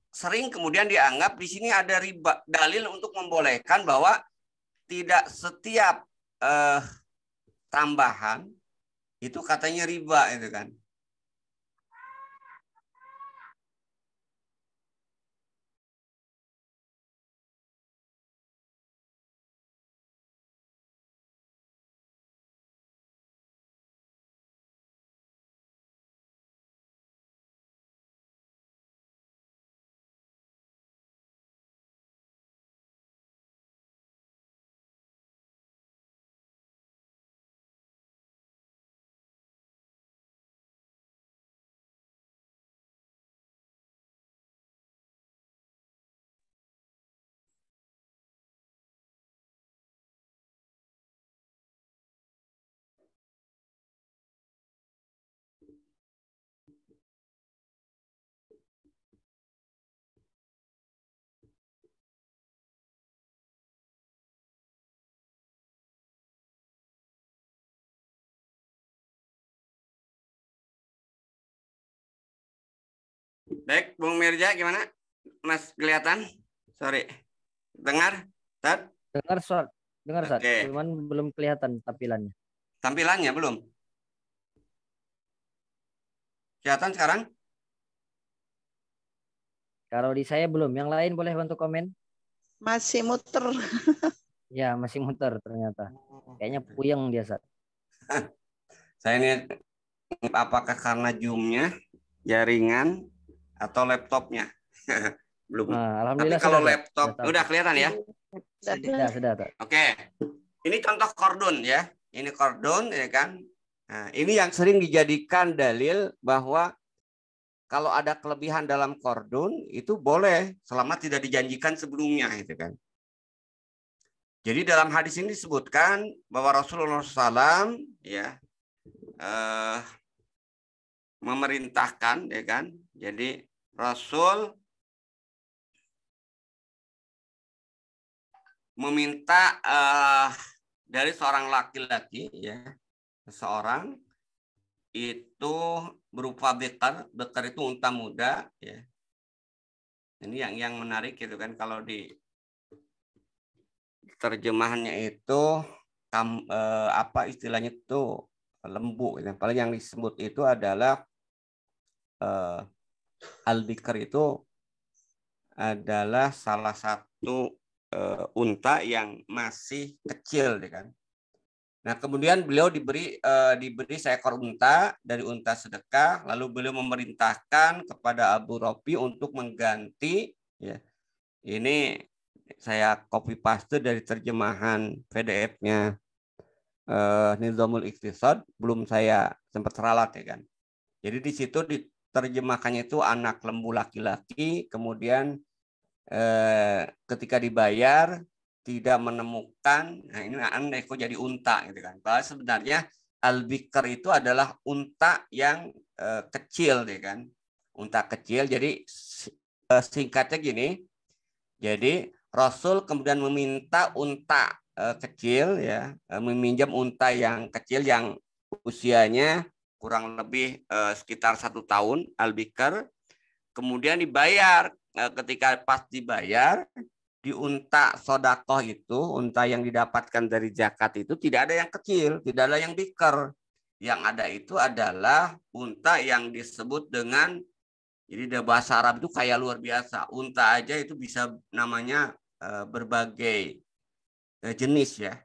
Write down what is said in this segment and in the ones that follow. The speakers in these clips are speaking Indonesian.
sering kemudian dianggap di sini ada riba, dalil untuk membolehkan bahwa tidak setiap tambahan itu katanya riba itu kan. Baik, Bung Mirja gimana? Mas kelihatan? Sorry. Dengar? Tad? Dengar, Ustaz. Dengar, Ustaz. Oke. Cuman belum kelihatan tampilannya. Tampilannya belum? Kelihatan sekarang? Kalau di saya belum. Yang lain boleh bantu komen? Masih muter. Ya, masih muter ternyata. Kayaknya puyeng dia, Ustaz. Saya ini apakah karena Zoom-nya, jaringan, atau laptopnya? Belum. Alhamdulillah tapi kalau sudah, laptop udah kelihatan ya? Sudah. Oke. Ini contoh kordon ya. Ini kordon ya kan. Nah, ini yang sering dijadikan dalil bahwa kalau ada kelebihan dalam kordon itu boleh selama tidak dijanjikan sebelumnya itu kan. Jadi dalam hadis ini disebutkan bahwa Rasulullah SAW ya memerintahkan ya kan. Jadi Rasul meminta dari seorang laki-laki ya, seseorang itu berupa bekar itu unta muda ya. Ini yang menarik gitu kan, kalau di terjemahannya itu apa istilahnya itu lembu gitu. Paling yang disebut itu adalah al-bikr itu adalah salah satu unta yang masih kecil kan. Nah, kemudian beliau diberi seekor unta dari unta sedekah, lalu beliau memerintahkan kepada Abu Rafi untuk mengganti ya. Ini saya copy paste dari terjemahan PDF-nya Nizamul Iqtisad, belum saya sempat ralat ya kan. Jadi di situ diterjemahkannya itu anak lembu laki-laki, kemudian ketika dibayar tidak menemukan, nah ini aneh kok jadi unta gitu kan. Padahal sebenarnya al-bikr itu adalah unta yang kecil deh kan. Unta kecil. Jadi singkatnya gini. Jadi Rasul kemudian meminta unta kecil ya, meminjam unta yang kecil yang usianya kurang lebih sekitar 1 tahun al-bikr. Kemudian dibayar. Ketika pas dibayar di unta sodakoh itu, unta yang didapatkan dari zakat itu tidak ada yang kecil, tidak ada yang biker. Yang ada itu adalah unta yang disebut dengan, jadi di bahasa Arab itu kayak luar biasa. Unta aja itu bisa namanya berbagai jenis ya.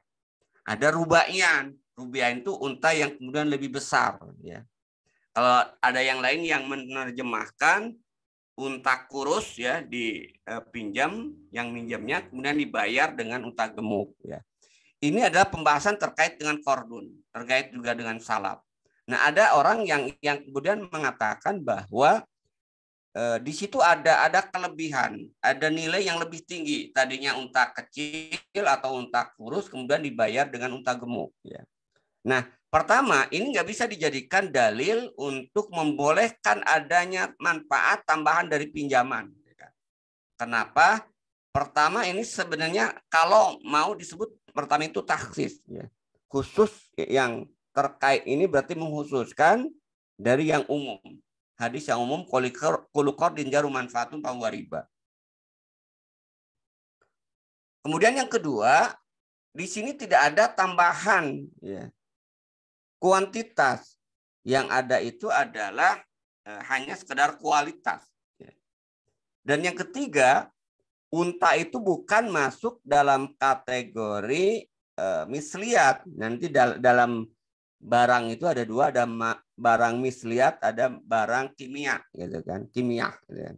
Ada rubaian. Rubaian itu unta yang kemudian lebih besar ya. Kalau ada yang lain yang menerjemahkan unta kurus ya dipinjam, yang minjamnya kemudian dibayar dengan unta gemuk ya. Ini adalah pembahasan terkait dengan kordun, terkait juga dengan salaf. Nah, ada orang yang kemudian mengatakan bahwa di situ ada kelebihan, ada nilai yang lebih tinggi. Tadinya unta kecil atau unta kurus kemudian dibayar dengan unta gemuk ya. Nah, pertama, ini nggak bisa dijadikan dalil untuk membolehkan adanya manfaat tambahan dari pinjaman. Kenapa? Pertama, ini sebenarnya kalau mau disebut pertama itu taksis. Ya. Khusus yang terkait ini berarti mengkhususkan dari yang umum. hadis yang umum kullu qardin jaru manfaatun fahuwa riba. Kemudian yang kedua, di sini tidak ada tambahan ya, kuantitas. Yang ada itu adalah hanya sekedar kualitas. Ya. Dan yang ketiga, unta itu bukan masuk dalam kategori misliat. Nanti dalam barang itu ada dua, ada barang misliat, ada barang kimia, gitu kan? Kimia. Gitu kan.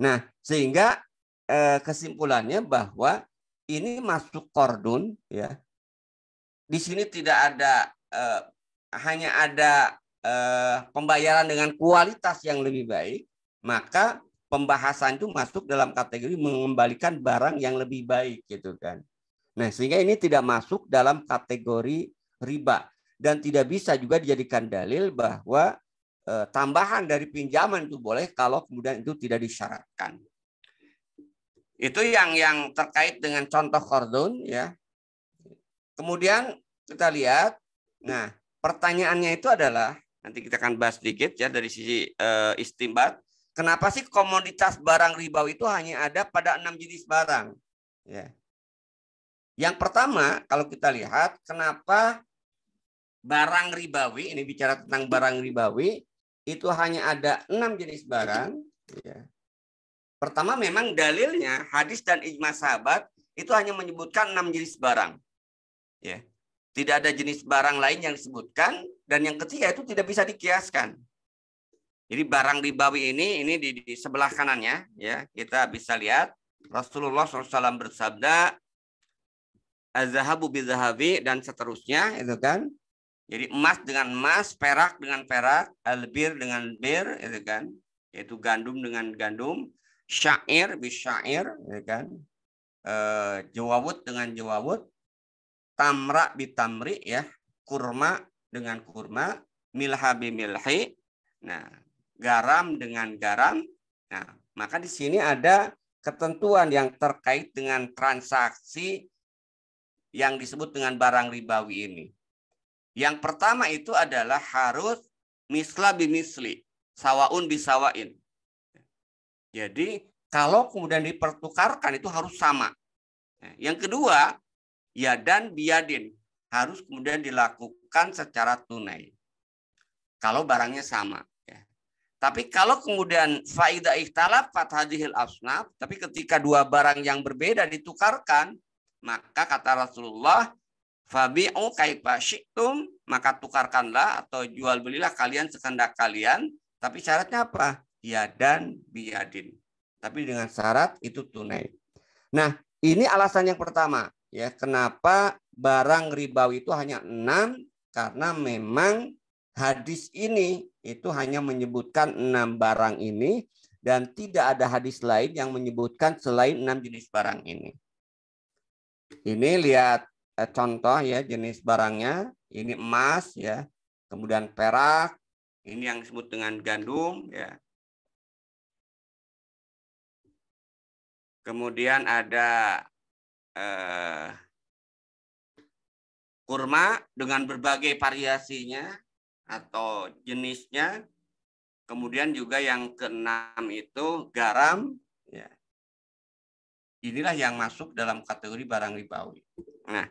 Nah, sehingga kesimpulannya bahwa ini masuk kordun, ya. Di sini tidak ada hanya ada pembayaran dengan kualitas yang lebih baik, maka pembahasan itu masuk dalam kategori mengembalikan barang yang lebih baik, gitu kan. Nah, sehingga ini tidak masuk dalam kategori riba dan tidak bisa juga dijadikan dalil bahwa tambahan dari pinjaman itu boleh kalau kemudian itu tidak disyaratkan. Itu yang terkait dengan contoh kordon, ya. Kemudian kita lihat, nah pertanyaannya itu adalah, nanti kita akan bahas sedikit ya dari sisi istimbat. Kenapa sih komoditas barang ribawi itu hanya ada pada 6 jenis barang? Ya. Yang pertama, kalau kita lihat, kenapa barang ribawi, ini bicara tentang barang ribawi, itu hanya ada 6 jenis barang. Ya. Pertama, memang dalilnya hadis dan ijma sahabat itu hanya menyebutkan 6 jenis barang. Ya. Tidak ada jenis barang lain yang disebutkan, dan yang ketiga itu tidak bisa dikiaskan. Jadi barang ribawi ini di sebelah kanannya, ya kita bisa lihat Rasulullah SAW bersabda, az-zahabu bi-zahabi, dan seterusnya, itu kan. Jadi emas dengan emas, perak dengan perak, al-bir dengan bir, itu kan. Yaitu gandum dengan gandum, syair bisyair, itu kan. Jawawut dengan jawawut, tamra bitamri, ya, kurma dengan kurma, milha bimilhi, nah, garam dengan garam. Nah, maka di sini ada ketentuan yang terkait dengan transaksi yang disebut dengan barang ribawi ini. Yang pertama itu adalah harus misla bimisli, sawaun bisawain. Jadi kalau kemudian dipertukarkan itu harus sama. Yang kedua, yadan biyadin, harus kemudian dilakukan secara tunai. Kalau barangnya sama. Tapi kalau kemudian faida ikhtalafat hadhil asnaf, tapi ketika dua barang yang berbeda ditukarkan, maka kata Rasulullah, fabi'u kaifa syi'tum, maka tukarkanlah atau jual belilah kalian sekehendak kalian, tapi syaratnya apa? Yadan biyadin. Tapi dengan syarat itu tunai. Nah, ini alasan yang pertama, ya, kenapa barang ribawi itu hanya 6, karena memang hadis ini itu hanya menyebutkan 6 barang ini dan tidak ada hadis lain yang menyebutkan selain 6 jenis barang ini. Ini lihat contoh ya jenis barangnya, ini emas ya, kemudian perak, ini yang disebut dengan gandum ya. Kemudian ada kurma dengan berbagai variasinya atau jenisnya. Kemudian juga yang keenam itu garam. Ya. Inilah yang masuk dalam kategori barang ribawi. Nah,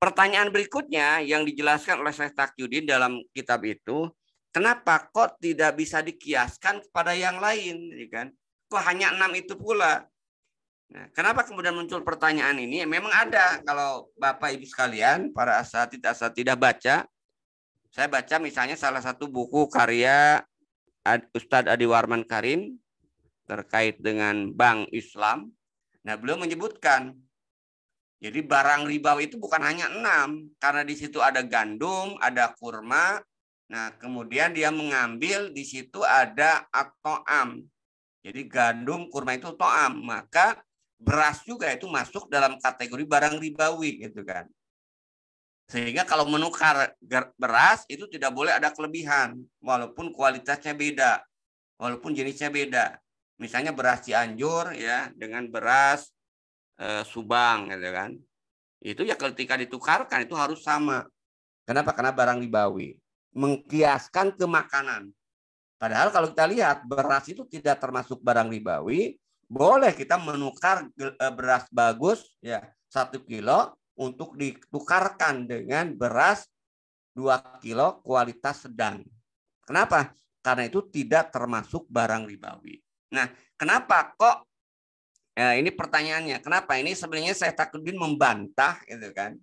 pertanyaan berikutnya yang dijelaskan oleh Syekh Taqiyuddin dalam kitab itu, kenapa kok tidak bisa dikiaskan kepada yang lain? Kan? Kok hanya 6 itu pula? Nah, kenapa kemudian muncul pertanyaan ini? Memang ada, kalau Bapak Ibu sekalian, para asatidah baca, saya baca misalnya salah satu buku karya Ustadz Adi Warman Karim terkait dengan Bank Islam. Nah, beliau menyebutkan, jadi barang ribawi itu bukan hanya 6, karena di situ ada gandum, ada kurma. Nah, kemudian dia mengambil di situ ada at-to'am. Jadi gandum, kurma itu to'am, maka beras juga itu masuk dalam kategori barang ribawi, gitu kan. Sehingga kalau menukar beras itu tidak boleh ada kelebihan, walaupun kualitasnya beda, walaupun jenisnya beda. Misalnya beras Cianjur ya dengan beras Subang, gitu kan. Itu ya ketika ditukarkan itu harus sama. Kenapa? Karena barang ribawi. Mengkiaskan ke makanan. Padahal kalau kita lihat beras itu tidak termasuk barang ribawi, boleh kita menukar beras bagus ya 1 kilo untuk ditukarkan dengan beras 2 kilo kualitas sedang. Kenapa? Karena itu tidak termasuk barang ribawi. Nah, kenapa kok ini pertanyaannya? Kenapa? Ini sebenarnya Syekh Taqiyuddin membantah gitu kan.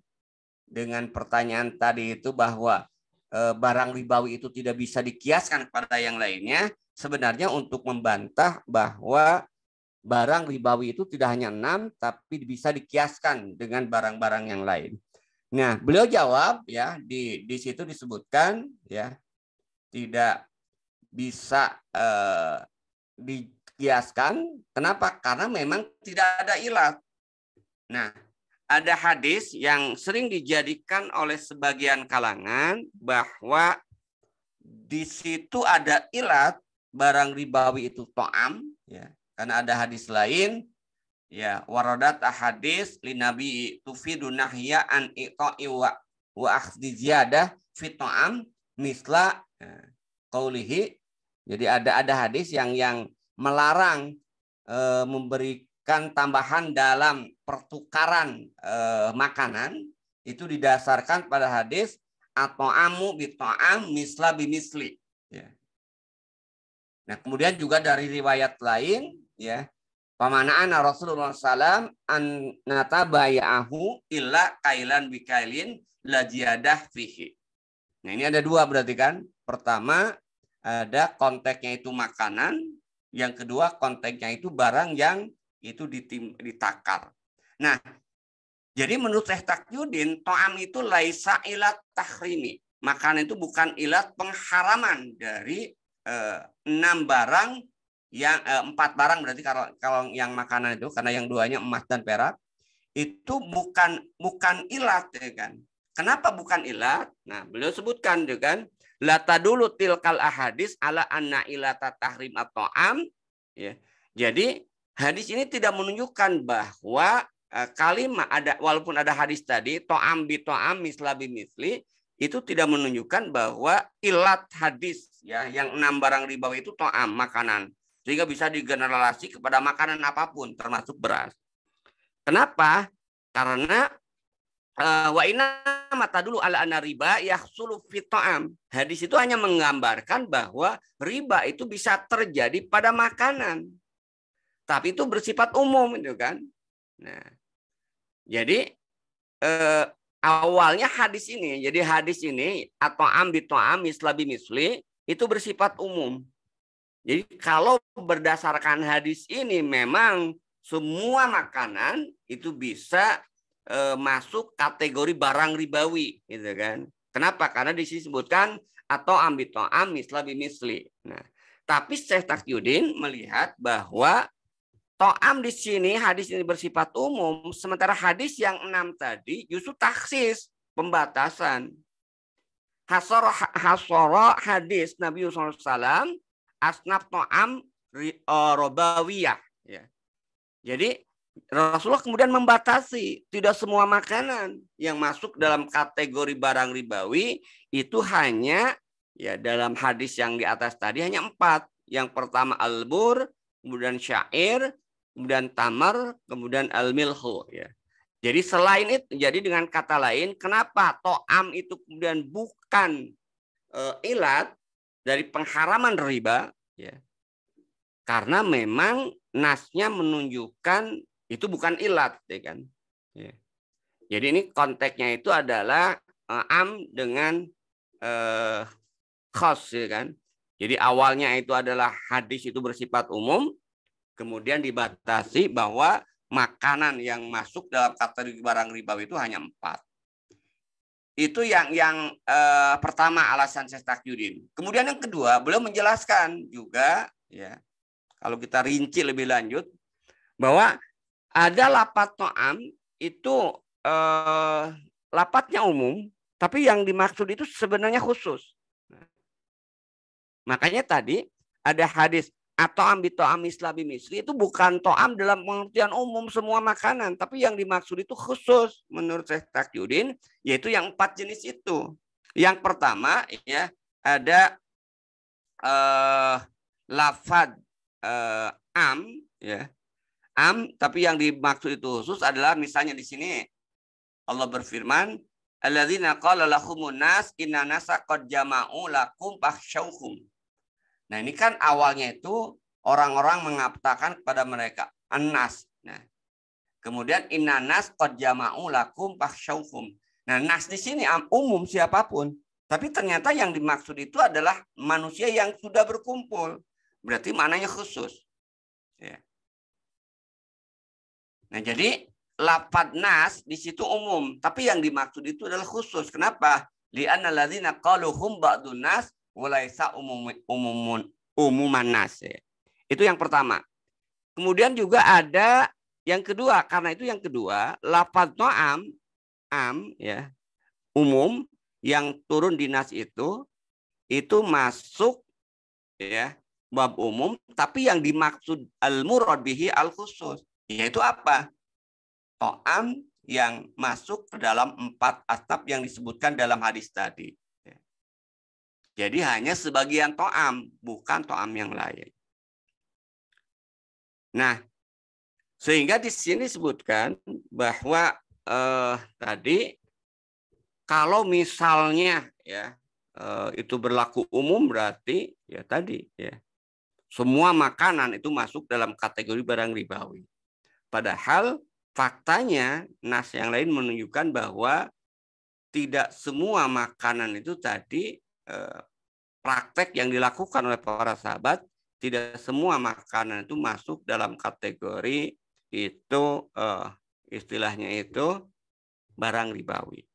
Dengan pertanyaan tadi itu bahwa barang ribawi itu tidak bisa dikiaskan kepada yang lainnya, sebenarnya untuk membantah bahwa barang ribawi itu tidak hanya 6 tapi bisa dikiaskan dengan barang-barang yang lain. Nah, beliau jawab ya di situ disebutkan ya tidak bisa dikiaskan. Kenapa? Karena memang tidak ada ilat. Nah, ada hadis yang sering dijadikan oleh sebagian kalangan bahwa di situ ada ilat barang ribawi itu to'am ya, karena ada hadis lain ya waradat ahadis li nabi tufidu nahya an iqa'i wa akhdhi ziyadah fi to'am misla qaulihi. Jadi ada hadis yang melarang memberikan tambahan dalam pertukaran makanan itu didasarkan pada hadis at-ta'amu bit-ta'am misla bimisli ya. Nah, kemudian juga dari riwayat lain ya pamana'ana Rasulullah SAW an natabayahu illa kailan bikailin la ziyadah fihi. Nah, ini ada 2 berarti kan. Pertama ada konteksnya itu makanan, yang kedua konteksnya itu barang yang itu ditakar. Nah, jadi menurut Syekh Taqiyuddin, to'am itu laisa ilat tahrimi. Makanan itu bukan ilat pengharaman dari 6 barang yang 4 barang berarti kalau yang makanan itu, karena yang 2-nya emas dan perak itu bukan ilat ya kan. Kenapa bukan ilat? Nah, beliau sebutkan ya kan, la tadulu tilkal ahadis ala anna ilata tahrim at-ta'am ya. Jadi hadis ini tidak menunjukkan bahwa kalimat ada, walaupun ada hadis tadi to'am bi to'am misla bi misli, itu tidak menunjukkan bahwa ilat hadis ya yang 6 barang ribawi itu to'am makanan, sehingga bisa digeneralisasi kepada makanan apapun termasuk beras. Kenapa? Karena wa inna mata dulu ala anna riba yahsulu fi ta'am. Hadis itu hanya menggambarkan bahwa riba itu bisa terjadi pada makanan, tapi itu bersifat umum itu kan. Nah, jadi awalnya hadis ini, jadi hadis ini atau ambi to'am misla bimisli itu bersifat umum. Jadi kalau berdasarkan hadis ini memang semua makanan itu bisa masuk kategori barang ribawi, gitu kan? Kenapa? Karena disebutkan atau ambi to'am misla bimisli. Nah, tapi Syekh Taqiyuddin melihat bahwa to'am di sini hadis ini bersifat umum, sementara hadis yang 6 tadi justru taksis, pembatasan. Hasoro hadis Nabi SAW asnaf to'am robawiyah. Ya. Jadi Rasulullah kemudian membatasi tidak semua makanan yang masuk dalam kategori barang ribawi itu hanya ya dalam hadis yang di atas tadi hanya 4. Yang pertama al-bur, kemudian syair, kemudian tamar, kemudian al-milhu ya. Jadi selain itu, jadi dengan kata lain, kenapa to'am itu kemudian bukan ilat dari pengharaman riba ya. Karena memang nasnya menunjukkan itu bukan ilat ya kan. Ya. Jadi ini konteksnya itu adalah am dengan khas ya kan. Jadi awalnya itu adalah hadis itu bersifat umum, kemudian dibatasi bahwa makanan yang masuk dalam kategori barang ribawi itu hanya 4. Itu yang pertama alasan Syekh Taqiyuddin. Kemudian yang kedua, beliau menjelaskan juga ya, kalau kita rinci lebih lanjut bahwa ada lapat to'am itu lapatnya umum, tapi yang dimaksud itu sebenarnya khusus. Makanya tadi ada hadis atau ambi to'am misla bimisli itu bukan to'am dalam pengertian umum semua makanan, tapi yang dimaksud itu khusus menurut Syekh Taqiyuddin, yaitu yang 4 jenis itu. Yang pertama ya ada lafad am, ya, am, tapi yang dimaksud itu khusus adalah misalnya di sini Allah berfirman, alladzina qala lahumun nas inna nasa qad jama'u lakum fakhshawhum. Nah, ini kan awalnya itu orang-orang mengatakan kepada mereka an-nas. Nah, kemudian inna nas qad jama'u lakum fakhshawhum. Nah, nas di sini umum siapapun, tapi ternyata yang dimaksud itu adalah manusia yang sudah berkumpul. Berarti maknanya khusus. Ya. Nah, jadi lafadz nas di situ umum, tapi yang dimaksud itu adalah khusus. Kenapa? Li'anna alladzina qalu hum ba'dun nas walaisa umuman nas. Ya. Itu yang pertama. Kemudian juga ada yang kedua, karena itu yang kedua, lafadz am ya, umum yang turun di nas itu masuk ya bab umum, tapi yang dimaksud al-murad bihi al-khusus, yaitu apa? To'am yang masuk ke dalam 4 asbab yang disebutkan dalam hadis tadi. Jadi hanya sebagian to'am, bukan to'am yang lain. Nah, sehingga di sini disebutkan bahwa tadi kalau misalnya ya itu berlaku umum, berarti ya tadi ya semua makanan itu masuk dalam kategori barang ribawi. Padahal faktanya nas yang lain menunjukkan bahwa tidak semua makanan itu tadi praktek yang dilakukan oleh para sahabat, tidak semua makanan itu masuk dalam kategori itu istilahnya itu barang ribawi.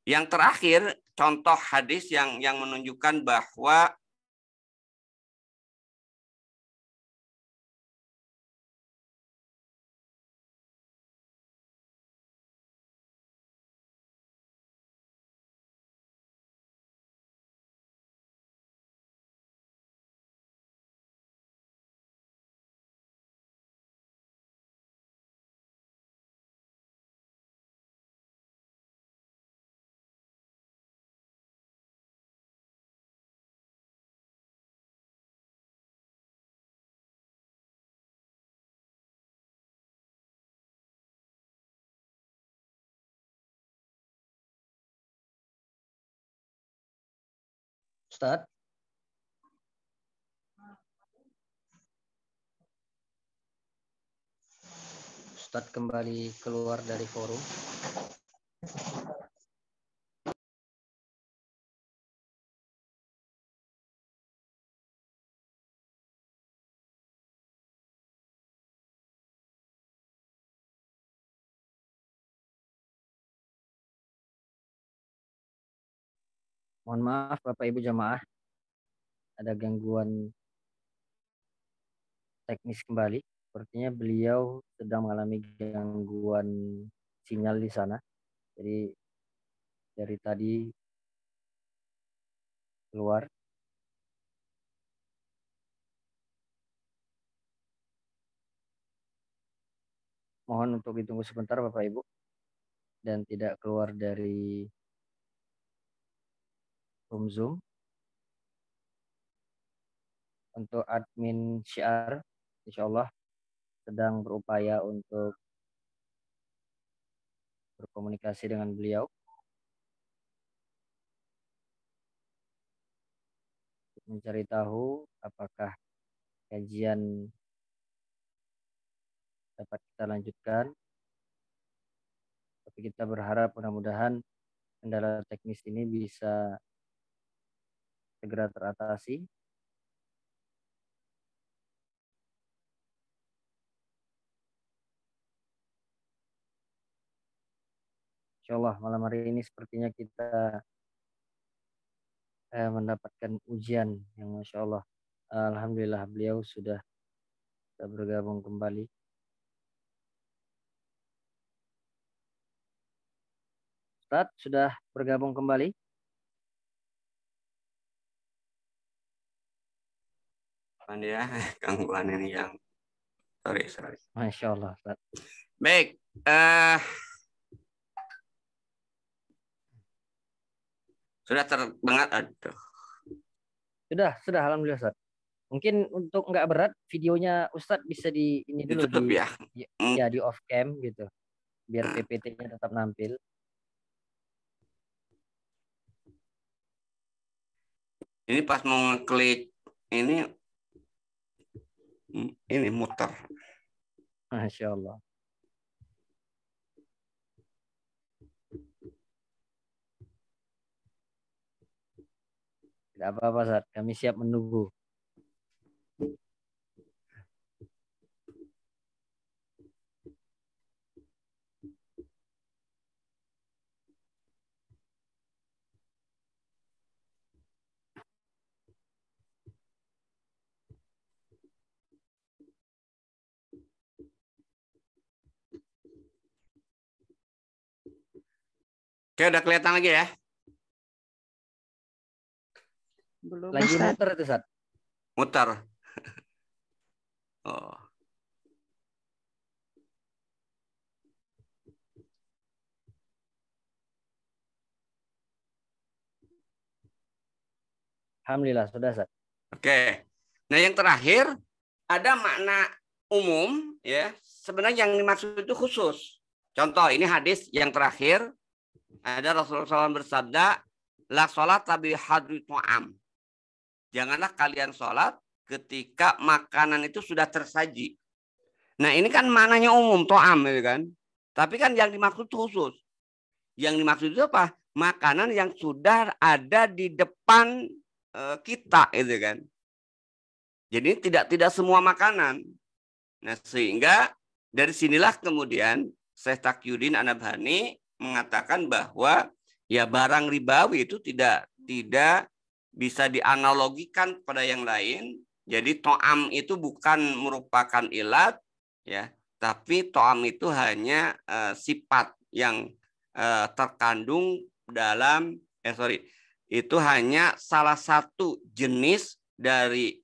Yang terakhir, contoh hadis yang menunjukkan bahwa Ustadz, Ustadz kembali keluar dari forum. Mohon maaf Bapak Ibu jamaah, ada gangguan teknis kembali. Sepertinya beliau sedang mengalami gangguan sinyal di sana. Jadi dari tadi keluar. Mohon untuk ditunggu sebentar Bapak Ibu dan tidak keluar dari room Zoom. Untuk admin syiar, insya Allah sedang berupaya untuk berkomunikasi dengan beliau. Mencari tahu apakah kajian dapat kita lanjutkan. Tapi kita berharap mudah-mudahan kendala teknis ini bisa segera teratasi. Insya Allah malam hari ini sepertinya kita mendapatkan ujian yang Masya Allah. Alhamdulillah beliau sudah bergabung kembali. Ustadz sudah bergabung kembali. ya gangguan ini yang sorry. Masya Allah Ustadz. Baik, sudah terdengar, aduh. Sudah alhamdulillah Ustaz. Mungkin untuk nggak berat videonya Ustadz bisa di ini dulu Ditutup ya. ya di off cam gitu biar Nah, PPT-nya tetap nampil. ini pas mau ngeklik ini muter. Masya Allah. Tidak apa-apa Ustaz, kami siap menunggu. Oke, udah kelihatan lagi ya? Belum, Lagi Ustaz. muter itu Ustaz. Muter. Oh. Alhamdulillah sudah Ustaz. Oke. Nah, yang terakhir ada makna umum ya. Sebenarnya yang dimaksud itu khusus. Contoh, ini hadis yang terakhir ada Rasulullah SAW bersabda, la sholat tabi hadri to'am. Janganlah kalian sholat ketika makanan itu sudah tersaji. Nah, ini kan maknanya umum, to'am gitu kan. Tapi kan yang dimaksud khusus. Yang dimaksud itu apa? Makanan yang sudah ada di depan kita gitu kan. Jadi tidak semua makanan. Nah, sehingga dari sinilah kemudian Syekh Taqiyuddin An-Nabhani mengatakan bahwa ya barang ribawi itu tidak bisa dianalogikan pada yang lain. Jadi to'am itu bukan merupakan ilat ya, tapi to'am itu hanya sifat yang terkandung dalam itu hanya salah satu jenis dari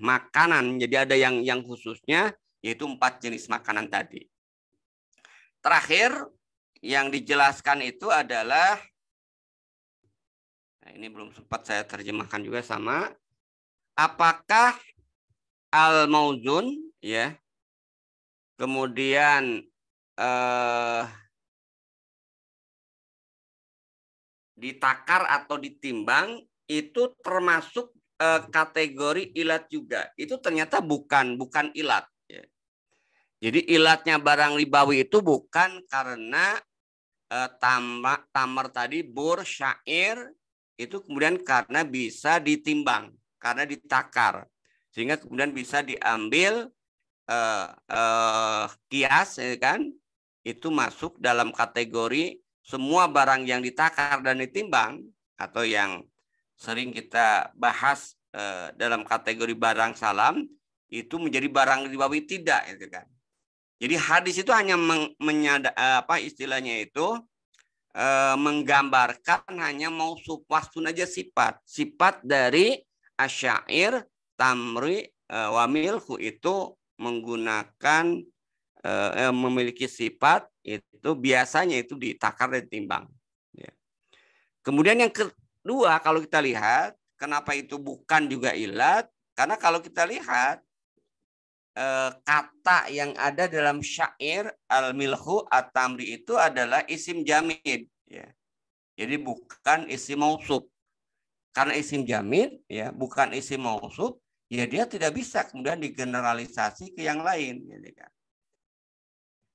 makanan. Jadi ada yang khususnya yaitu 4 jenis makanan tadi. Terakhir yang dijelaskan itu adalah, nah ini belum sempat saya terjemahkan juga sama, apakah al-mauzun ya, kemudian ditakar atau ditimbang itu termasuk kategori ilat juga. Itu ternyata bukan ilat. Ya. Jadi ilatnya barang ribawi itu bukan karena tamar tadi, bur, syair, itu kemudian karena bisa ditimbang, karena ditakar. Sehingga kemudian bisa diambil kias, ya kan? Itu masuk dalam kategori semua barang yang ditakar dan ditimbang, atau yang sering kita bahas dalam kategori barang salam, itu menjadi barang ribawi tidak, gitu kan. Jadi hadis itu hanya istilahnya itu menggambarkan hanya mausuf wasfun aja, sifat dari asyair, tamri, wamilhu itu menggunakan memiliki sifat itu biasanya itu ditakar dan ditimbang. Ya. Kemudian yang kedua, kalau kita lihat kenapa itu bukan juga ilat, karena kalau kita lihat kata yang ada dalam syair al-milhu at-tamri itu adalah isim jamid ya. Jadi bukan isim mausuf. Karena isim jamid ya, bukan isim mausuf, ya dia tidak bisa kemudian digeneralisasi ke yang lain gitu kan.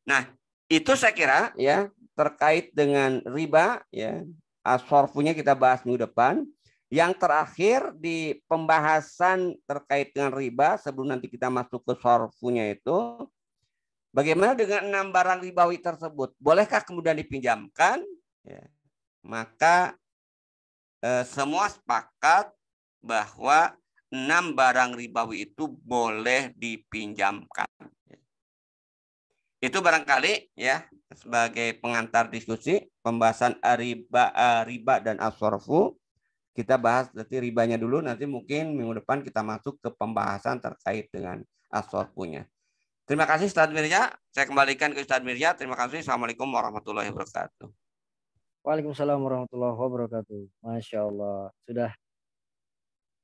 Nah, itu saya kira ya terkait dengan riba ya. As-sorfunya kita bahas minggu depan. Yang terakhir di pembahasan terkait dengan riba sebelum nanti kita masuk ke sorfunya itu, bagaimana dengan 6 barang ribawi tersebut? Bolehkah kemudian dipinjamkan? Ya. Maka semua sepakat bahwa 6 barang ribawi itu boleh dipinjamkan. Itu barangkali ya sebagai pengantar diskusi pembahasan riba dan as-sorfu. Kita bahas nanti ribanya dulu, nanti mungkin minggu depan kita masuk ke pembahasan terkait dengan as-sorfunya. Terima kasih Ustaz Mirja. Saya kembalikan ke Ustaz Mirja. Terima kasih. Assalamualaikum warahmatullahi wabarakatuh. Waalaikumsalam warahmatullahi wabarakatuh. Masya Allah. Sudah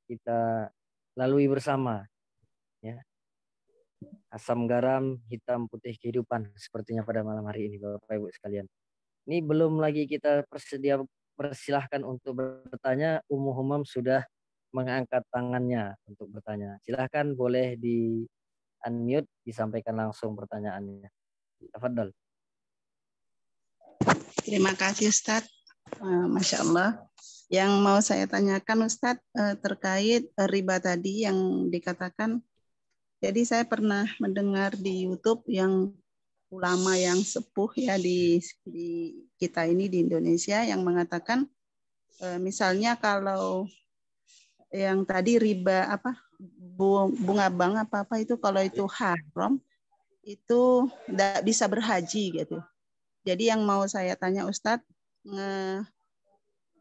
kita lalui bersama, ya. Asam garam, hitam putih kehidupan sepertinya pada malam hari ini, Bapak Ibu sekalian. Ini belum lagi kita persilahkan untuk bertanya. Umum sudah mengangkat tangannya untuk bertanya. Silahkan, boleh di unmute, disampaikan langsung pertanyaannya. Tafadhol. Terima kasih Ustadz. Masya Allah. Yang mau saya tanyakan Ustadz terkait riba tadi yang dikatakan. Jadi saya pernah mendengar di YouTube yang ulama yang sepuh ya di kita ini di Indonesia yang mengatakan misalnya kalau yang tadi riba apa bunga bank apa itu kalau itu haram itu tidak bisa berhaji gitu. Jadi yang mau saya tanya Ustadz,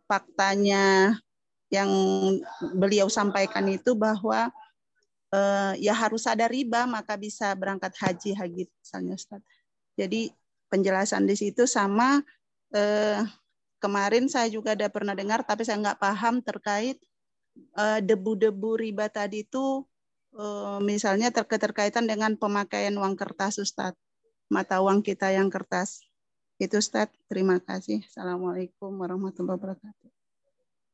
faktanya yang beliau sampaikan itu bahwa ya harus ada riba maka bisa berangkat haji misalnya Ustadz. Jadi penjelasan di situ sama kemarin saya juga ada pernah dengar tapi saya nggak paham terkait debu-debu riba tadi itu misalnya terkaitan dengan pemakaian uang kertas Ustadz, mata uang kita yang kertas. Itu Ustadz, terima kasih. Assalamualaikum warahmatullahi wabarakatuh.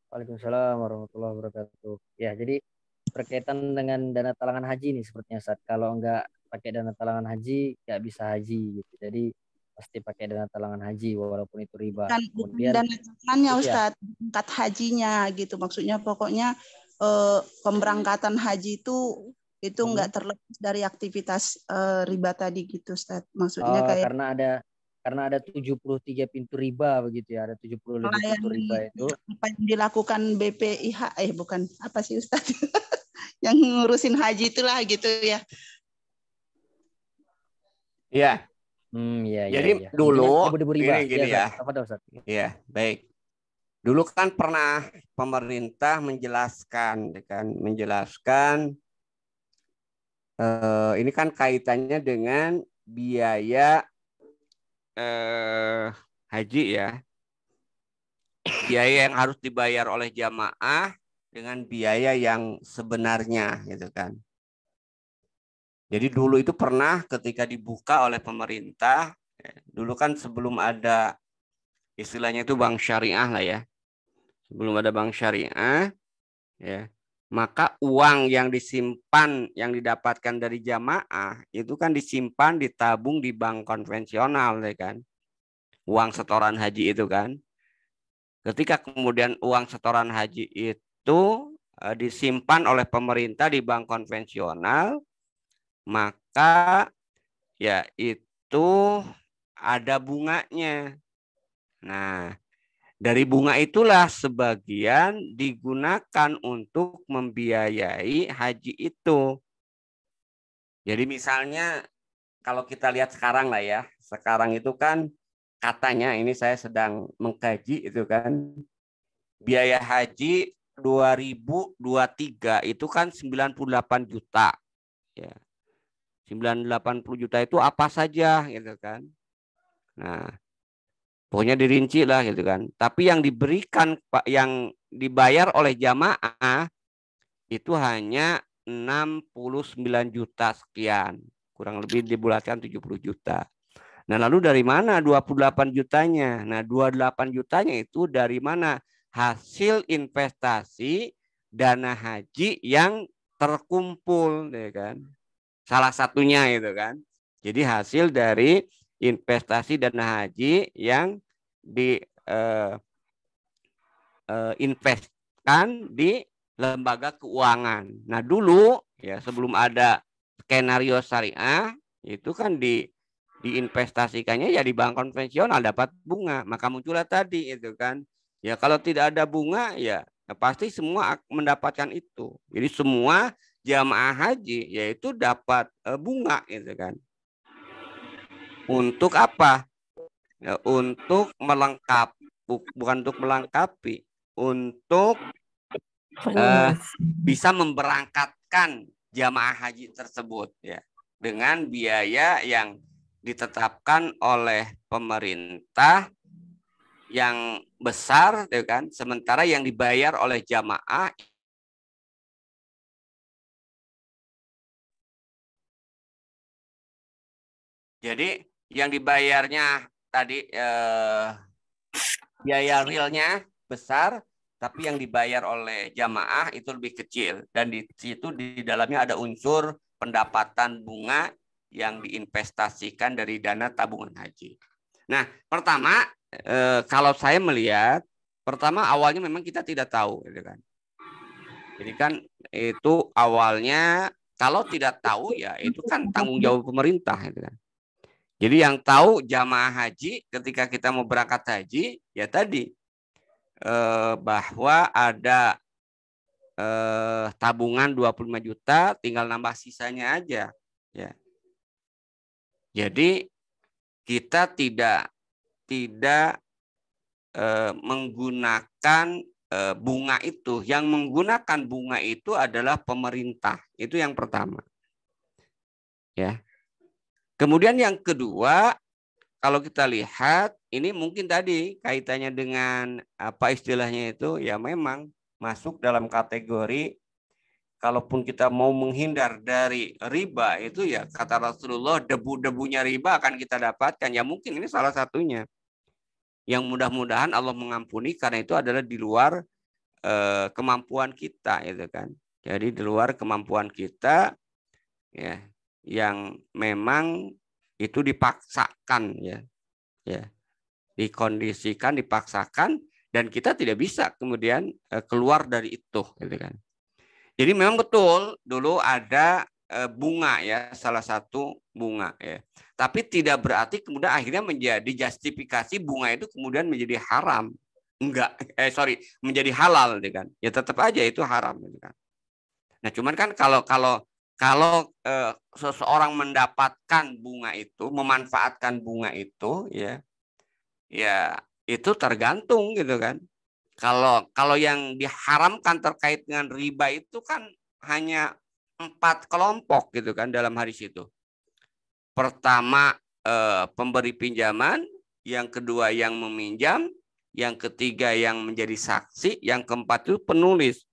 Waalaikumsalam warahmatullahi wabarakatuh. Ya, jadi berkaitan dengan dana talangan haji nih sepertinya Ustaz. Kalau nggak pakai dana talangan haji nggak bisa haji gitu. Jadi pasti pakai dana talangan haji walaupun itu riba. Kemudian dana talangannya Ustaz, berangkat hajinya gitu. Maksudnya pokoknya pemberangkatan haji itu nggak terlepas dari aktivitas riba tadi gitu Ustaz. Maksudnya kayak karena ada 73 pintu riba begitu ya, ada 70 lebih pintu riba itu. Apa yang dilakukan BPIH bukan apa sih Ustaz? Yang ngurusin haji itulah gitu ya. Iya. Jadi dulu ini gini ya. Iya, baik. Dulu kan pernah pemerintah menjelaskan ini kan kaitannya dengan biaya haji ya. Biaya yang harus dibayar oleh jamaah dengan biaya yang sebenarnya gitu kan. Jadi dulu itu pernah ketika dibuka oleh pemerintah, dulu kan sebelum ada istilahnya itu bank syariah lah ya. Sebelum ada bank syariah, ya, maka uang yang disimpan, yang didapatkan dari jamaah, itu kan disimpan, ditabung di bank konvensional, ya kan. Uang setoran haji itu kan. Ketika kemudian uang setoran haji itu disimpan oleh pemerintah di bank konvensional, maka ya itu ada bunganya. Nah, dari bunga itulah sebagian digunakan untuk membiayai haji itu. Jadi misalnya kalau kita lihat sekarang lah ya, sekarang itu kan katanya ini saya sedang mengkaji itu kan biaya haji 2023 itu kan 98 juta. Ya. 80 juta itu apa saja gitu kan. Nah, pokoknya dirinci lah gitu kan. Tapi yang diberikan, yang dibayar oleh jamaah itu hanya 69 juta sekian. Kurang lebih dibulatkan 70 juta. Nah lalu dari mana 28 jutanya? Nah 28 jutanya itu dari mana? Hasil investasi dana haji yang terkumpul, ya kan? Salah satunya itu kan. Jadi hasil dari investasi dana haji yang diinvestkan di lembaga keuangan. Nah dulu ya sebelum ada skenario syariah itu kan diinvestasikannya ya di bank konvensional dapat bunga. Maka muncullah tadi itu kan. Ya kalau tidak ada bunga ya pasti semua mendapatkan itu. Jadi semua jamaah haji yaitu dapat bunga gitu kan. Untuk apa? Ya, untuk melengkapi, bukan untuk melengkapi, untuk bisa memberangkatkan jamaah haji tersebut ya dengan biaya yang ditetapkan oleh pemerintah yang besar, ya kan? Sementara yang dibayar oleh jamaah Jadi yang dibayarnya tadi biaya realnya besar, tapi yang dibayar oleh jamaah itu lebih kecil. Dan di situ di dalamnya ada unsur pendapatan bunga yang diinvestasikan dari dana tabungan haji. Nah, pertama kalau saya melihat, pertama awalnya memang kita tidak tahu, gitu kan. Jadi kan itu awalnya kalau tidak tahu ya itu kan tanggung jawab pemerintah, gitu kan. Jadi yang tahu jamaah haji ketika kita mau berangkat haji ya tadi bahwa ada tabungan 25 juta tinggal nambah sisanya aja ya. Jadi kita tidak menggunakan bunga itu. Yang menggunakan bunga itu adalah pemerintah. Itu yang pertama. Ya. Kemudian yang kedua, kalau kita lihat ini mungkin tadi kaitannya dengan apa istilahnya itu ya memang masuk dalam kategori kalaupun kita mau menghindar dari riba itu ya kata Rasulullah debu-debunya riba akan kita dapatkan. Ya mungkin ini salah satunya. Yang mudah-mudahan Allah mengampuni karena itu adalah di luar kemampuan kita itu kan. Jadi di luar kemampuan kita ya yang memang itu dipaksakan ya. Dikondisikan, dipaksakan dan kita tidak bisa kemudian keluar dari itu gitu kan. Jadi memang betul dulu ada bunga ya, salah satu bunga ya. Tapi tidak berarti kemudian akhirnya menjadi justifikasi bunga itu kemudian menjadi haram. Enggak, menjadi halal gitu kan. Ya tetap aja itu haram gitu kan. Nah, cuman kan kalau seseorang mendapatkan bunga itu, memanfaatkan bunga itu ya itu tergantung gitu kan. Kalau yang diharamkan terkait dengan riba itu kan hanya 4 kelompok gitu kan dalam hadis itu. Pertama pemberi pinjaman, yang kedua yang meminjam, yang ketiga yang menjadi saksi, yang keempat itu penulis.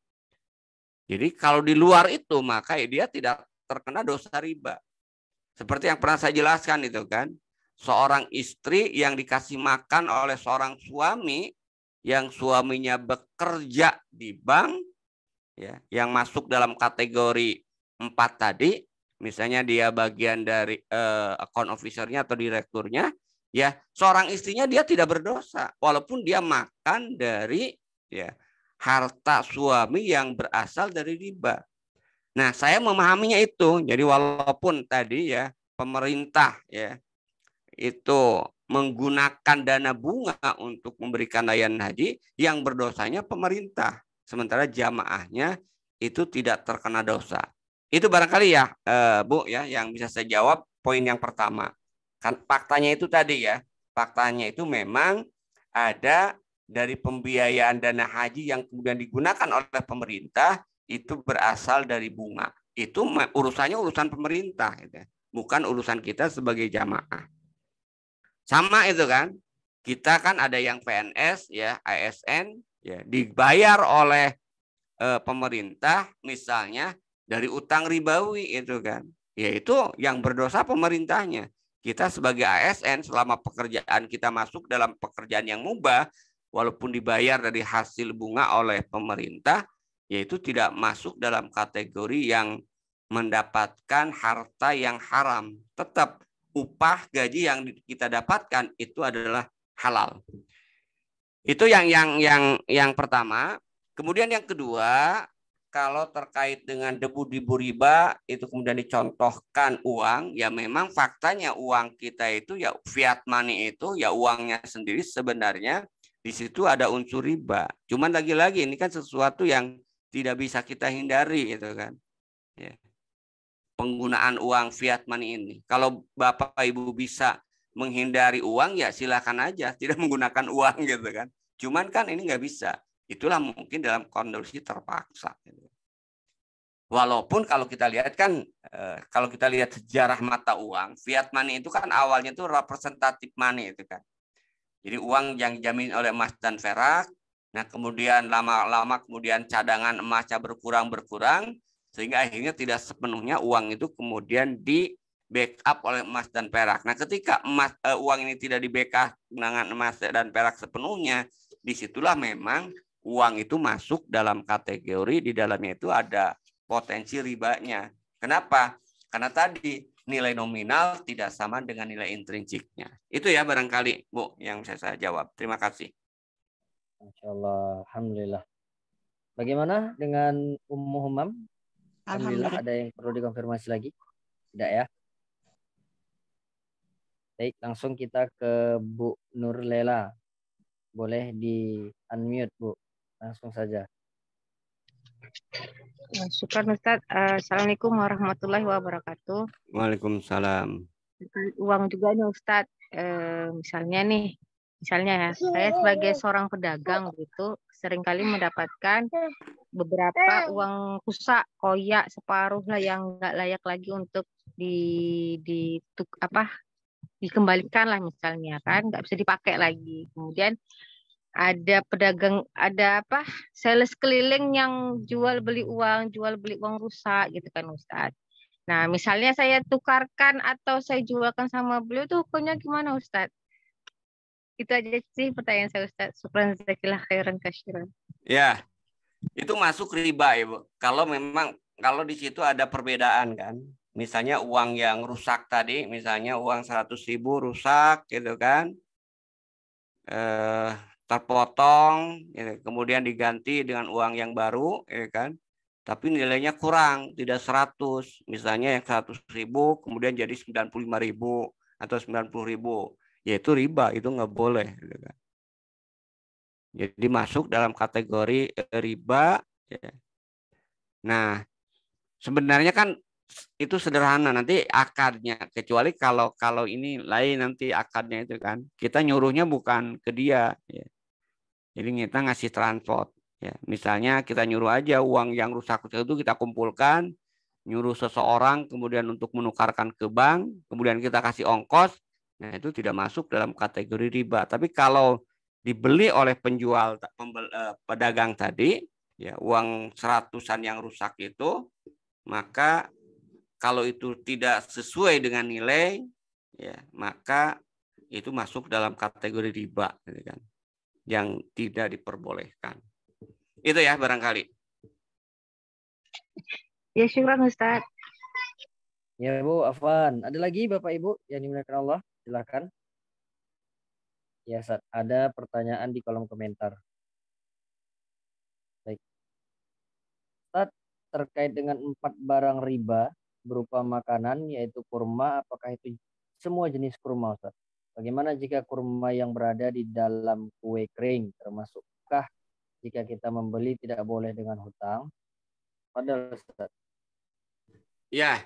Jadi kalau di luar itu maka dia tidak terkena dosa riba. Seperti yang pernah saya jelaskan itu kan. Seorang istri yang dikasih makan oleh seorang suami yang suaminya bekerja di bank ya, yang masuk dalam kategori 4 tadi, misalnya dia bagian dari account officer-nya atau direkturnya, ya seorang istrinya dia tidak berdosa walaupun dia makan dari ya harta suami yang berasal dari riba. Nah, saya memahaminya itu. Jadi walaupun tadi ya pemerintah ya itu menggunakan dana bunga untuk memberikan layanan haji, yang berdosanya pemerintah. Sementara jamaahnya itu tidak terkena dosa. Itu barangkali ya Bu ya yang bisa saya jawab poin yang pertama. Kan faktanya itu tadi ya. Faktanya itu memang ada dari pembiayaan dana haji yang kemudian digunakan oleh pemerintah itu berasal dari bunga. Itu urusannya urusan pemerintah gitu. Bukan urusan kita sebagai jamaah. Sama itu kan. Kita kan ada yang PNS ya, ASN ya dibayar oleh pemerintah misalnya dari utang ribawi itu kan. Ya itu yang berdosa pemerintahnya. Kita sebagai ASN selama pekerjaan kita masuk dalam pekerjaan yang mubah walaupun dibayar dari hasil bunga oleh pemerintah, yaitu tidak masuk dalam kategori yang mendapatkan harta yang haram. Tetap upah gaji yang kita dapatkan itu adalah halal. Itu yang pertama. Kemudian yang kedua, kalau terkait dengan debu-debu riba itu kemudian dicontohkan uang, ya memang faktanya uang kita itu ya fiat money itu ya uangnya sendiri sebenarnya di situ ada unsur riba. Cuman lagi-lagi ini kan sesuatu yang tidak bisa kita hindari itu kan. Ya. Penggunaan uang fiat money ini. Kalau Bapak Ibu bisa menghindari uang ya silakan aja tidak menggunakan uang gitu kan. Cuman kan ini nggak bisa. Itulah mungkin dalam kondisi terpaksa. Walaupun kalau kita lihat kan, kalau kita lihat sejarah mata uang, fiat money itu kan awalnya itu representatif money itu kan. Jadi uang yang dijamin oleh emas dan perak. Nah kemudian lama-lama kemudian cadangan emasnya berkurang, sehingga akhirnya tidak sepenuhnya uang itu kemudian backup oleh emas dan perak. Nah, ketika uang ini tidak di backup dengan emas dan perak sepenuhnya, disitulah memang uang itu masuk dalam kategori di dalamnya itu ada potensi ribanya. Kenapa? Karena tadi nilai nominal tidak sama dengan nilai intrinsiknya. Itu ya barangkali Bu yang saya jawab. Terima kasih. Masya Allah, alhamdulillah. Bagaimana dengan Ummu Humam? Alhamdulillah, ada yang perlu dikonfirmasi lagi? Tidak ya? Baik, langsung kita ke Bu Nurlela. Boleh di unmute, Bu. Langsung saja. Syukran Ustaz. Assalamualaikum warahmatullahi wabarakatuh. Waalaikumsalam. Uang juga nih Ustaz. Misalnya ya, saya sebagai seorang pedagang gitu, seringkali mendapatkan beberapa uang rusak, koyak, separuh lah yang nggak layak lagi untuk dikembalikan lah misalnya kan, nggak bisa dipakai lagi. Kemudian ada pedagang, sales keliling yang jual beli uang rusak gitu kan Ustaz. Nah, misalnya saya tukarkan atau saya jualkan sama beliau tuh hukumnya gimana Ustaz? Itu aja sih pertanyaan saya Ustaz. Syukran jazakallahu khairan katsiran. Ya, itu masuk riba ya Bu. Kalau di situ ada perbedaan kan. Misalnya uang yang rusak tadi, misalnya uang 100.000 rusak gitu kan. Terpotong, gitu. Kemudian diganti dengan uang yang baru, gitu kan. Tapi nilainya kurang, tidak 100. Misalnya yang 100.000 kemudian jadi 95.000 atau 90.000. Yaitu riba, itu nggak boleh. Gitu kan. Jadi masuk dalam kategori riba. Ya. Nah, sebenarnya kan itu sederhana, nanti akadnya, kecuali kalau ini lain nanti akadnya itu kan. Kita nyuruhnya bukan ke dia. Ya. Jadi kita ngasih transport. Ya. Misalnya kita nyuruh aja uang yang rusak itu kita kumpulkan, nyuruh seseorang kemudian untuk menukarkan ke bank, kemudian kita kasih ongkos, nah itu tidak masuk dalam kategori riba. Tapi kalau dibeli oleh pedagang tadi, ya uang 100-an yang rusak itu, maka kalau itu tidak sesuai dengan nilai, ya maka itu masuk dalam kategori riba, gitu kan, yang tidak diperbolehkan. Itu ya barangkali. Ya syukran Ustaz. Ya Bu, Afwan. Ada lagi Bapak Ibu yang dimuliakan Allah? Silakan. Ya, Ustaz, ada pertanyaan di kolom komentar. Baik. Ustaz, terkait dengan 4 barang riba berupa makanan yaitu kurma, apakah itu semua jenis kurma Ustaz? Bagaimana jika kurma yang berada di dalam kue kering, termasukkah jika kita membeli tidak boleh dengan hutang? Padahal Ustaz. Ya,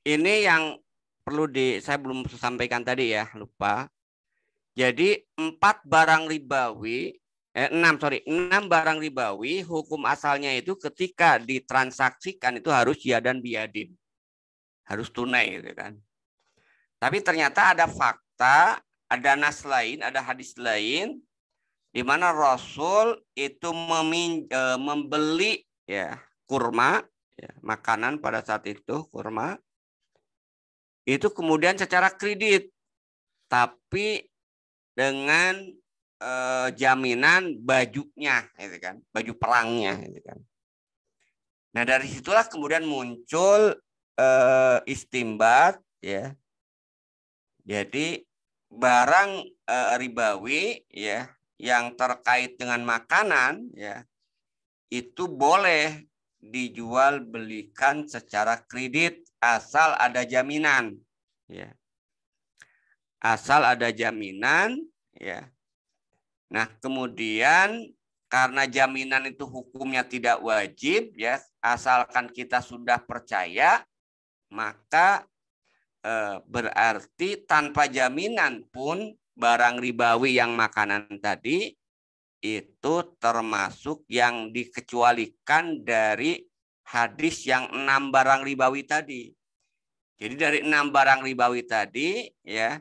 ini yang perlu saya belum sampaikan tadi ya, lupa. Jadi 6 barang ribawi hukum asalnya itu ketika ditransaksikan itu harus yadan biyadin. Harus tunai gitu kan. Tapi ternyata ada fakta, ada nas lain, ada hadis lain di mana Rasul itu membeli ya kurma, ya, makanan pada saat itu kurma itu kemudian secara kredit, tapi dengan jaminan bajunya, gitu kan, baju perangnya, gitu kan. Nah dari situlah kemudian muncul istimbat, ya. Jadi barang ribawi, ya, yang terkait dengan makanan, ya, itu boleh dijual belikan secara kredit asal ada jaminan, ya. Asal ada jaminan, ya. Nah, kemudian karena jaminan itu hukumnya tidak wajib, ya, asalkan kita sudah percaya, maka berarti tanpa jaminan pun barang ribawi yang makanan tadi itu termasuk yang dikecualikan dari hadis yang 6 barang ribawi tadi. Jadi dari 6 barang ribawi tadi, ya,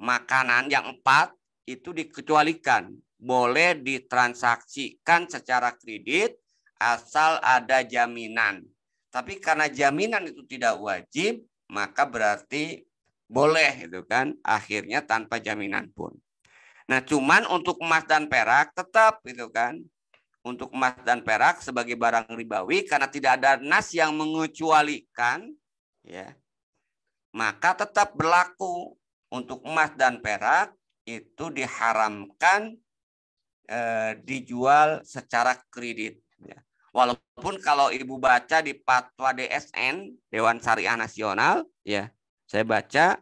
makanan yang 4 itu dikecualikan, boleh ditransaksikan secara kredit asal ada jaminan. Tapi karena jaminan itu tidak wajib, maka berarti boleh itu kan, akhirnya tanpa jaminan pun. Nah, cuman untuk emas dan perak tetap itu kan. Untuk emas dan perak sebagai barang ribawi karena tidak ada nas yang mengecualikan, ya, maka tetap berlaku untuk emas dan perak itu diharamkan dijual secara kredit. Ya. Walaupun kalau ibu baca di Fatwa DSN Dewan Syariah Nasional, ya, saya baca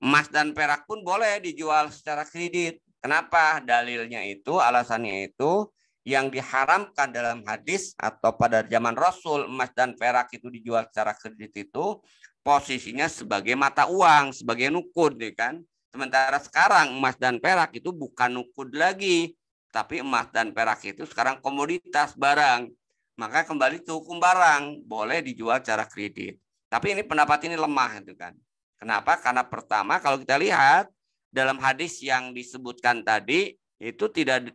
emas dan perak pun boleh dijual secara kredit. Kenapa? Dalilnya itu, alasannya itu, yang diharamkan dalam hadis atau pada zaman Rasul emas dan perak itu dijual secara kredit itu posisinya sebagai mata uang, sebagai nukud, ya kan? Sementara sekarang emas dan perak itu bukan nukud lagi, tapi emas dan perak itu sekarang komoditas barang. Maka kembali ke hukum barang, boleh dijual secara kredit. Tapi ini pendapat ini lemah, itu kan? Kenapa? Karena pertama kalau kita lihat dalam hadis yang disebutkan tadi itu tidak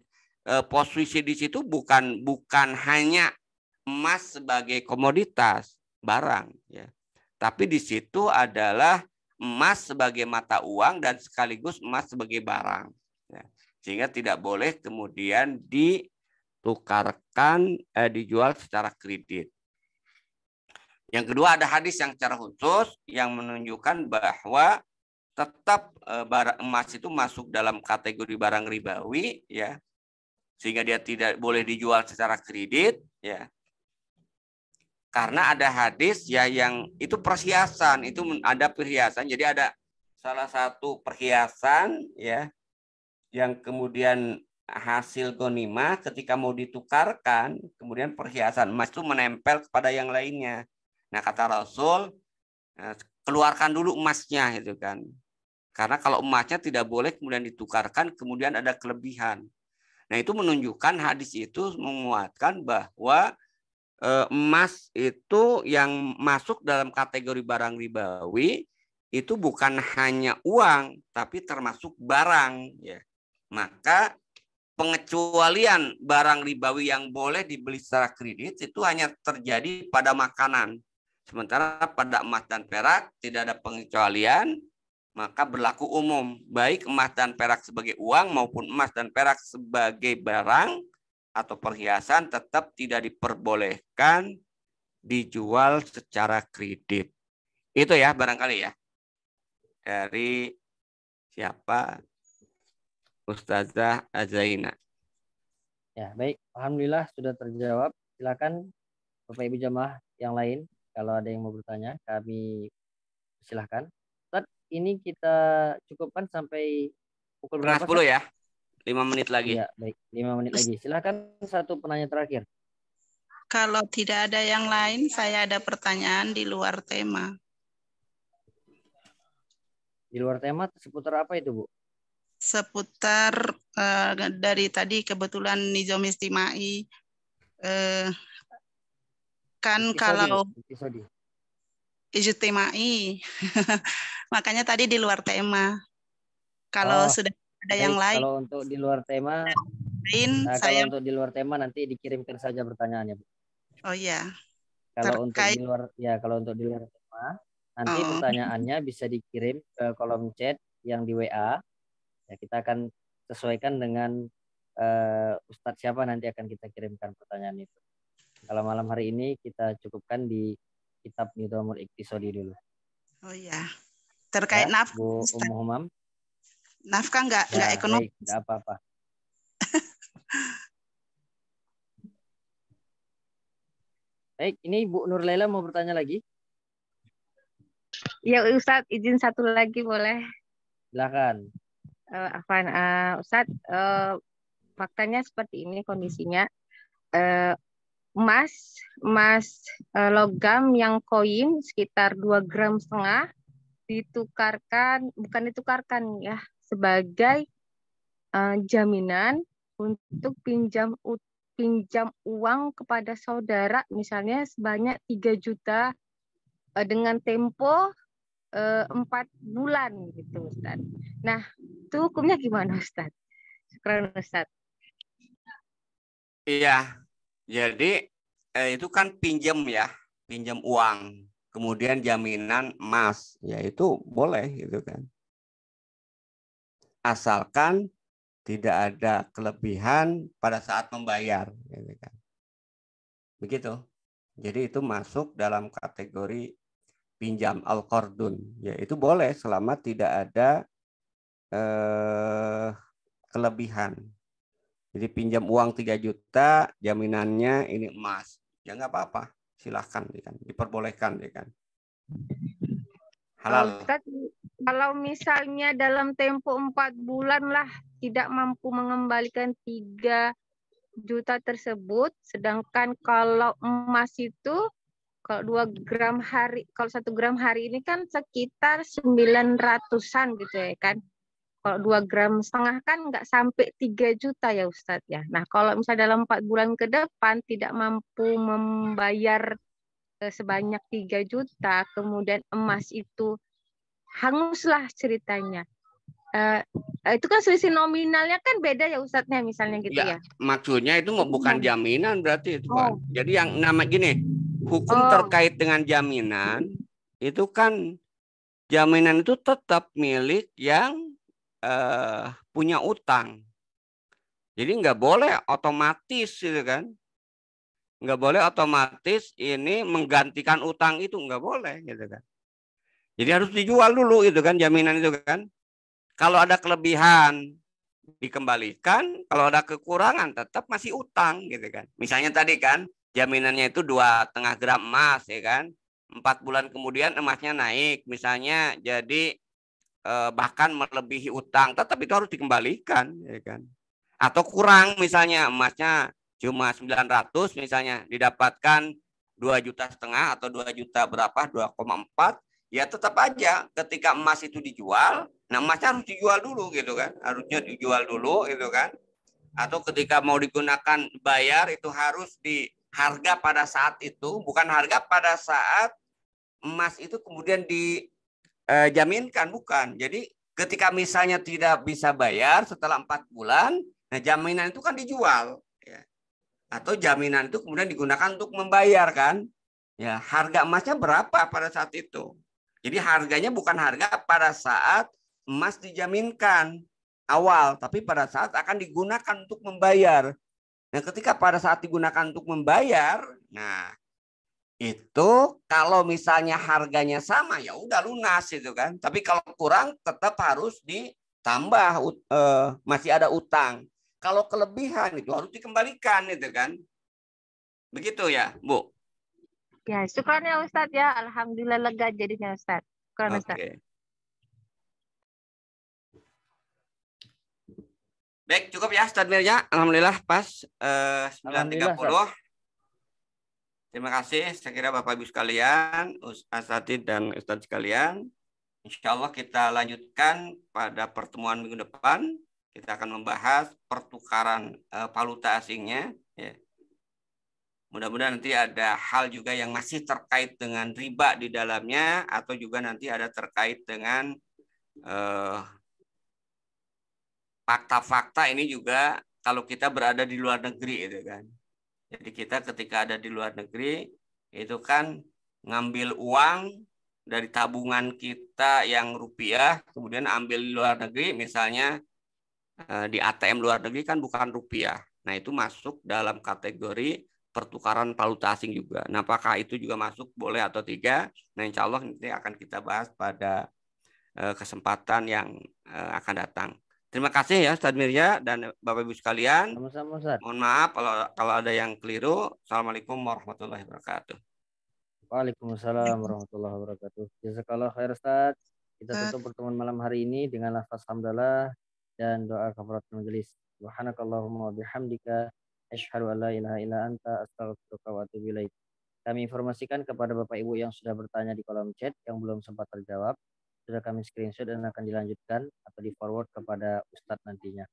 posisi di situ bukan hanya emas sebagai komoditas barang, ya, tapi di situ adalah emas sebagai mata uang dan sekaligus emas sebagai barang, ya. Sehingga tidak boleh kemudian ditukarkan dijual secara kredit. Yang kedua ada hadis yang secara khusus yang menunjukkan bahwa tetap barang emas itu masuk dalam kategori barang ribawi, ya. Sehingga dia tidak boleh dijual secara kredit, ya. Karena ada hadis ya yang itu perhiasan, itu ada perhiasan. Jadi ada salah satu perhiasan, ya, yang kemudian hasil ghanimah ketika mau ditukarkan, kemudian perhiasan emas itu menempel kepada yang lainnya. Nah, kata Rasul, keluarkan dulu emasnya itu kan. Karena kalau emasnya tidak boleh kemudian ditukarkan, kemudian ada kelebihan. Nah, itu menunjukkan hadis itu menguatkan bahwa emas itu yang masuk dalam kategori barang ribawi itu bukan hanya uang, tapi termasuk barang, ya. Maka pengecualian barang ribawi yang boleh dibeli secara kredit itu hanya terjadi pada makanan. Sementara pada emas dan perak tidak ada pengecualian, maka berlaku umum, baik emas dan perak sebagai uang maupun emas dan perak sebagai barang atau perhiasan tetap tidak diperbolehkan dijual secara kredit. Itu ya barangkali ya. Dari siapa? Ustazah Azaina. Ya, baik. Alhamdulillah sudah terjawab. Silakan Bapak Ibu jamaah yang lain kalau ada yang mau bertanya, kami silahkan. Ini kita cukupkan sampai pukul berapa? 10 ya. 5 menit lagi. Iya, baik. 5 menit lagi. Silakan satu penanya terakhir. Kalau tidak ada yang lain, saya ada pertanyaan di luar tema. Di luar tema seputar apa itu, Bu? Seputar dari tadi kebetulan nizam istimai kan kalau ijtimai makanya tadi di luar tema. Kalau sudah ada baik, yang lain. Kalau untuk di luar tema, kalau untuk di luar tema nanti dikirimkan saja pertanyaannya, Bu. Oh iya. Kalau untuk di luar di luar tema nanti pertanyaannya bisa dikirim ke kolom chat yang di WA. Ya, kita akan sesuaikan dengan Ustadz siapa nanti akan kita kirimkan pertanyaan itu. Kalau malam hari ini kita cukupkan di kitab Nizamul Iqtisadi dulu. Oh iya. Terkait ya, nafkah. Bu Ummu Humam. Nafkah enggak ekonomi. Enggak apa-apa. Baik, ini Bu Nur Laila mau bertanya lagi? Ya Ustadz, izin satu lagi boleh? Silakan. Ustadz, faktanya seperti ini kondisinya. Emas logam yang koin sekitar 2,5 gram ditukarkan ya sebagai jaminan untuk pinjam uang kepada saudara misalnya sebanyak 3 juta dengan tempo 4 bulan gitu Ustaz. Nah, itu hukumnya gimana Ustaz? Syukran Ustaz. Iya. Jadi itu kan pinjam ya. pinjam uang, kemudian jaminan emas, ya itu boleh gitu kan. Asalkan tidak ada kelebihan pada saat membayar, gitu kan. Begitu. Jadi itu masuk dalam kategori pinjam al-qardun, ya itu boleh selama tidak ada kelebihan. Jadi pinjam uang 3 juta, jaminannya ini emas. Ya nggak apa-apa, silahkan kan, diperbolehkan kan. Halal. Ustaz, kalau misalnya dalam tempo 4 bulan lah tidak mampu mengembalikan 3 juta tersebut, sedangkan kalau emas itu kalau 2 gram hari, kalau 1 gram hari ini kan sekitar 900-an gitu ya kan. Kalau 2,5 gram kan nggak sampai 3 juta ya Ustadz ya. Nah kalau misalnya dalam 4 bulan ke depan tidak mampu membayar sebanyak 3 juta, kemudian emas itu hanguslah ceritanya. Itu kan selisih nominalnya kan beda ya Ustadznya misalnya gitu ya. Maksudnya itu bukan jaminan berarti itu kan. Jadi yang nama gini, hukum terkait dengan jaminan itu kan jaminan itu tetap milik yang punya utang. Jadi nggak boleh otomatis gitu kan. Nggak boleh otomatis ini menggantikan utang itu, nggak boleh gitu kan. Jadi harus dijual dulu itu kan jaminan itu kan. Kalau ada kelebihan dikembalikan, kalau ada kekurangan tetap masih utang gitu kan. Misalnya tadi kan jaminannya itu 2,5 gram emas ya kan. 4 bulan kemudian emasnya naik misalnya jadi bahkan melebihi utang, tetap itu harus dikembalikan ya kan. Atau kurang misalnya emasnya cuma 900 misalnya didapatkan 2,5 juta atau 2 juta berapa 2,4, ya tetap aja ketika emas itu dijual, nah emasnya harus dijual dulu gitu kan, harusnya dijual dulu gitu kan. Atau ketika mau digunakan bayar itu harus di harga pada saat itu, bukan harga pada saat emas itu kemudian dijaminkan, bukan. Jadi ketika misalnya tidak bisa bayar setelah 4 bulan, nah jaminan itu kan dijual, ya. Atau jaminan itu kemudian digunakan untuk membayar kan, ya harga emasnya berapa pada saat itu. Jadi harganya bukan harga pada saat emas dijaminkan awal, tapi pada saat akan digunakan untuk membayar. Nah ketika pada saat digunakan untuk membayar, nah itu kalau misalnya harganya sama ya udah lunas itu kan. Tapi kalau kurang tetap harus ditambah, masih ada utang. Kalau kelebihan itu harus dikembalikan itu kan. Begitu ya, Bu? Ya, syukran ya Ustadz ya. Alhamdulillah lega jadinya Ustadz. Syukran Ustadz. Oke. Baik, cukup ya Ustadz Mirja. Alhamdulillah pas 9.30. Terima kasih. Saya kira Bapak Ibu sekalian, Asatidz dan Ustadz sekalian. Insya Allah kita lanjutkan pada pertemuan minggu depan. Kita akan membahas pertukaran valuta asingnya. Ya. Mudah-mudahan nanti ada hal juga yang masih terkait dengan riba di dalamnya, atau juga nanti ada terkait dengan fakta-fakta ini juga kalau kita berada di luar negeri itu kan. Jadi kita ketika ada di luar negeri itu kan ngambil uang dari tabungan kita yang rupiah, kemudian ambil di luar negeri, misalnya di ATM luar negeri kan bukan rupiah. Nah itu masuk dalam kategori pertukaran valuta asing juga. Nah apakah itu juga masuk boleh atau tidak? Nah insya Allah nanti akan kita bahas pada kesempatan yang akan datang. Terima kasih ya Ustadz Mirja dan Bapak Ibu sekalian. Sama-sama Ustadz. Mohon maaf kalau ada yang keliru. Assalamualaikum warahmatullahi wabarakatuh. Waalaikumsalam warahmatullahi wabarakatuh. Jazakallah khair Ustadz. Kita tutup pertemuan malam hari ini dengan lafaz hamdalah dan doa kafaratul majelis. Subhanakallahumma wa bihamdika asyhadu an la ilaha illa anta astaghfiruka wa atubu ilaik. Kami informasikan kepada Bapak Ibu yang sudah bertanya di kolom chat yang belum sempat terjawab, sudah kami screenshot dan akan dilanjutkan atau di forward kepada Ustadz nantinya.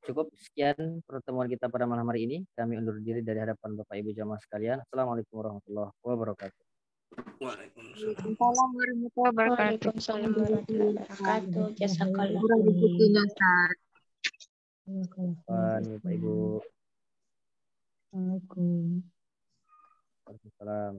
Cukup sekian pertemuan kita pada malam hari ini. Kami undur diri dari hadapan Bapak Ibu jamaah sekalian. Assalamualaikum warahmatullahi wabarakatuh. Waalaikumsalam warahmatullahi wabarakatuh. Waalaikumsalam warahmatullahi wabarakatuh. Jazakallah. Bapak Ibu. Assalamualaikum. Waalaikumsalam.